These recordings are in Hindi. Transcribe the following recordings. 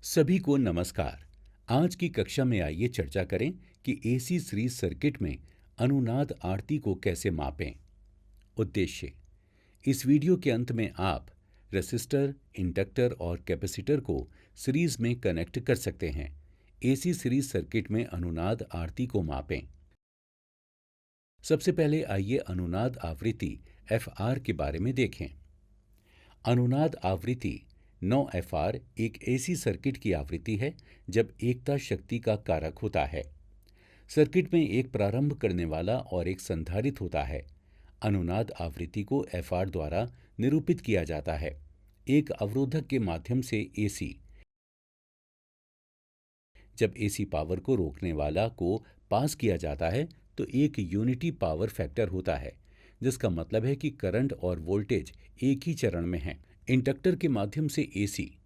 सभी को नमस्कार। आज की कक्षा में आइए चर्चा करें कि एसी सीरीज सर्किट में अनुनाद आरती को कैसे मापें। उद्देश्य: इस वीडियो के अंत में आप रेसिस्टर, इंडक्टर और कैपेसिटर को सीरीज में कनेक्ट कर सकते हैं। एसी सीरीज सर्किट में अनुनाद आरती को मापें। सबसे पहले आइए अनुनाद आवृत्ति एफआर के बारे में देखें। अनुनाद आवृत्ति 9 FR एक एसी सर्किट की आवृत्ति है जब एकता शक्ति का कारक होता है। सर्किट में एक प्रारंभ करने वाला और एक संधारित्र होता है। अनुनाद आवृत्ति को FR द्वारा निरूपित किया जाता है। एक अवरोधक के माध्यम से एसी जब एसी पावर को रोकने वाला को पास किया जाता है तो एक यूनिटी पावर फैक्टर होता है, जिसका मतलब है कि करंट और वोल्टेज एक ही चरण में हैं। इंडक्टर के माध्यम से एसी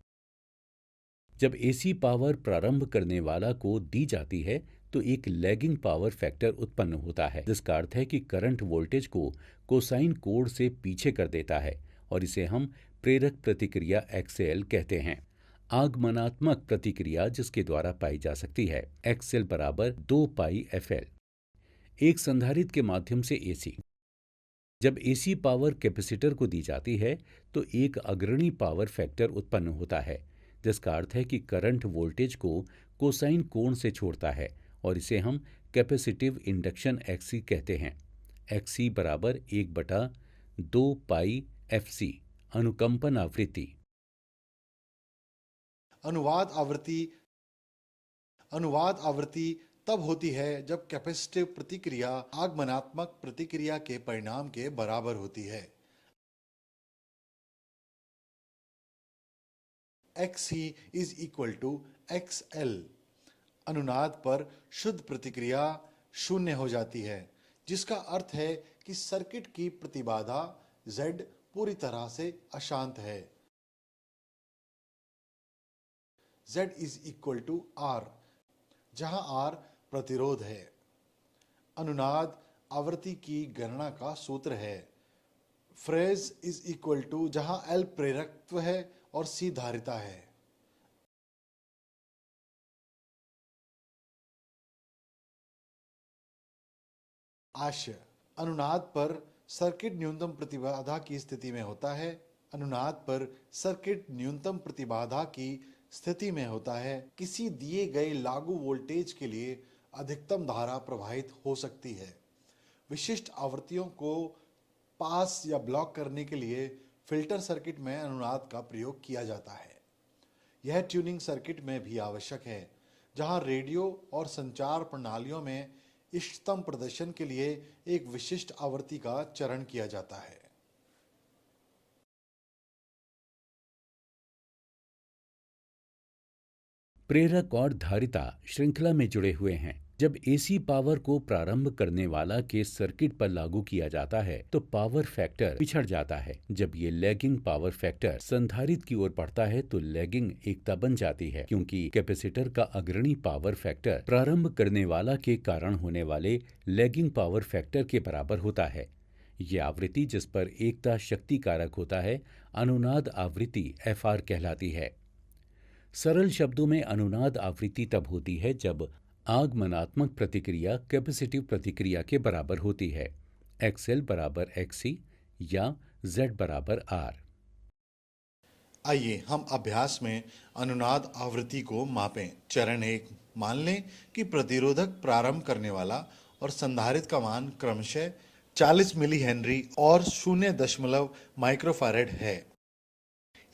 जब एसी पावर प्रारंभ करने वाला को दी जाती है तो एक लैगिंग पावर फैक्टर उत्पन्न होता है, जिसका अर्थ है कि करंट वोल्टेज को कोसाइन कोण से पीछे कर देता है और इसे हम प्रेरक प्रतिक्रिया XL कहते हैं। आगमनात्मक प्रतिक्रिया जिसके द्वारा पाई जा सकती है XL बराबर 2πfL। एक संधारित्र के माध्यम से एसी जब एसी पावर कैपेसिटर को दी जाती है तो एक अग्रणी पावर फैक्टर उत्पन्न होता है, जिसका अर्थ है कि करंट वोल्टेज को कोसाइन कोण से छोड़ता है और इसे हम कैपेसिटिव इंडक्शन XC कहते हैं। XC बराबर 1/2πfC। अनुकंपन आवृत्ति अनुवाद आवृत्ति तब होती है जब कैपेसिटिव प्रतिक्रिया आगमनात्मक प्रतिक्रिया के परिणाम के बराबर होती है। XC is equal to XL। अनुनाद पर शुद्ध प्रतिक्रिया शून्य हो जाती है, जिसका अर्थ है कि सर्किट की प्रतिबाधा Z पूरी तरह से अशांत है। Z is equal to R, जहां R प्रतिरोध है। अनुनाद आवृत्ति की गणना का सूत्र है फ्रेज इज इक्वल टू, जहां L प्रेरकत्व है और C धारिता है। आशय: अनुनाद पर सर्किट न्यूनतम प्रतिबाधा की स्थिति में होता है। अनुनाद पर सर्किट न्यूनतम प्रतिबाधा की स्थिति में होता है। किसी दिए गए लागू वोल्टेज के लिए अधिकतम धारा प्रवाहित हो सकती है। विशिष्ट आवृत्तियों को पास या ब्लॉक करने के लिए फिल्टर सर्किट में अनुनाद का प्रयोग किया जाता है। यह ट्यूनिंग सर्किट में भी आवश्यक है, जहां रेडियो और संचार प्रणालियों में इष्टतम प्रदर्शन के लिए एक विशिष्ट आवृत्ति का चयन किया जाता है। प्रेरक और धारिता श्रृंखला में जुड़े हुए हैं। जब एसी पावर को प्रारंभ करने वाला के सर्किट पर लागू किया जाता है तो पावर फैक्टर पिछड़ जाता है। जब ये लैगिंग पावर फैक्टर संधारित्र की ओर बढ़ता है तो लैगिंग एकता बन जाती है, क्योंकि कैपेसिटर का अग्रणी पावर फैक्टर प्रारंभ करने वाला के कारण होने वाले लैगिंग पावर फैक्टर के बराबर होता है। ये आवृत्ति जिस पर एकता शक्ति कारक होता है अनुनाद आवृत्ति FR कहलाती है। सरल शब्दों में अनुनाद आवृत्ति तब होती है जब आगमनात्मक प्रतिक्रिया कैपेसिटिव प्रतिक्रिया के बराबर होती है। XL बराबर XC या Z बराबर R। आइए हम अभ्यास में अनुनाद आवृत्ति को मापें। चरण 1, मान लें कि प्रतिरोधक प्रारंभ करने वाला और संधारित्र का मान क्रमशः 40 मिली हेनरी और 0.0 माइक्रोफैरड है।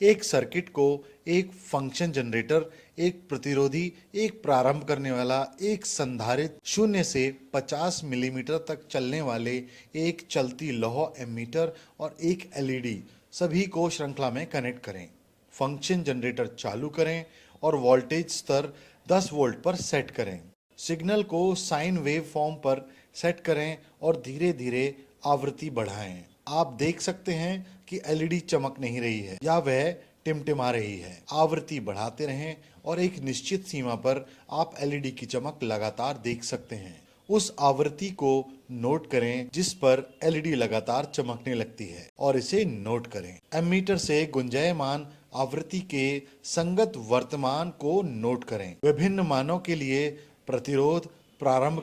एक सर्किट को एक फंक्शन जनरेटर, एक प्रतिरोधी, एक प्रारंभ करने वाला, एक संधारित्र, 0 से 50 मिलीमीटर तक चलने वाले एक चलती लौह एमीटर और एक LED, सभी को श्रृंखला में कनेक्ट करें। फंक्शन जनरेटर चालू करें और वोल्टेज स्तर 10 वोल्ट पर सेट करें। सिग्नल को साइन वेव फॉर्म पर सेट करें और धीरे धीरे आवृत्ति बढ़ाएं। आप देख सकते हैं कि LED चमक नहीं रही है या वह टिमटिमा रही है। आवृत्ति बढ़ाते रहें और एक निश्चित सीमा पर आप LED की चमक लगातार देख सकते हैं। उस आवृत्ति को नोट करें जिस पर एलईडी लगातार चमकने लगती है और इसे नोट करें। एमीटर से गुंजायमान आवृत्ति के संगत वर्तमान को नोट करें। विभिन्न मानों के लिए प्रतिरोध प्रारंभ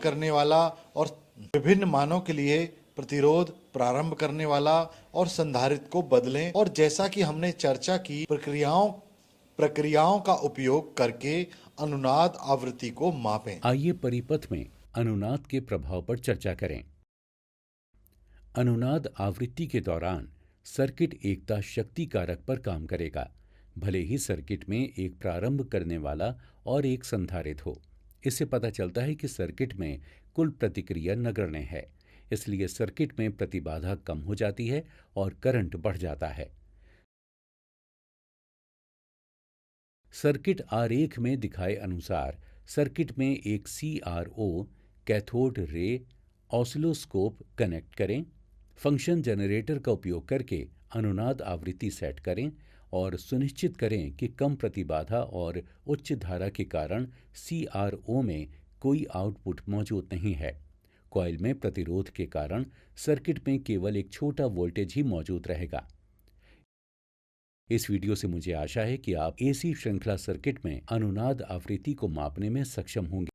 करने वाला और संधारित्र को बदलें और जैसा कि हमने चर्चा की प्रक्रियाओं का उपयोग करके अनुनाद आवृत्ति को मापें। आइए परिपथ में अनुनाद के प्रभाव पर चर्चा करें। अनुनाद आवृत्ति के दौरान सर्किट एकता शक्ति कारक पर काम करेगा, भले ही सर्किट में एक प्रारंभ करने वाला और एक संधारित्र हो। इससे पता चलता है कि सर्किट में कुल प्रतिक्रिया नगण्य है, इसलिए सर्किट में प्रतिबाधा कम हो जाती है और करंट बढ़ जाता है। सर्किट आरेख में दिखाए अनुसार सर्किट में एक CRO cathode ray oscilloscope connect करें। फंक्शन जनरेटर का उपयोग करके अनुनाद आवृत्ति सेट करें और सुनिश्चित करें कि कम प्रतिबाधा और उच्च धारा के कारण CRO में कोई आउटपुट मौजूद नहीं है। कॉइल में प्रतिरोध के कारण सर्किट में केवल एक छोटा वोल्टेज ही मौजूद रहेगा। इस वीडियो से मुझे आशा है कि आप AC श्रृंखला सर्किट में अनुनाद आवृत्ति को मापने में सक्षम होंगे।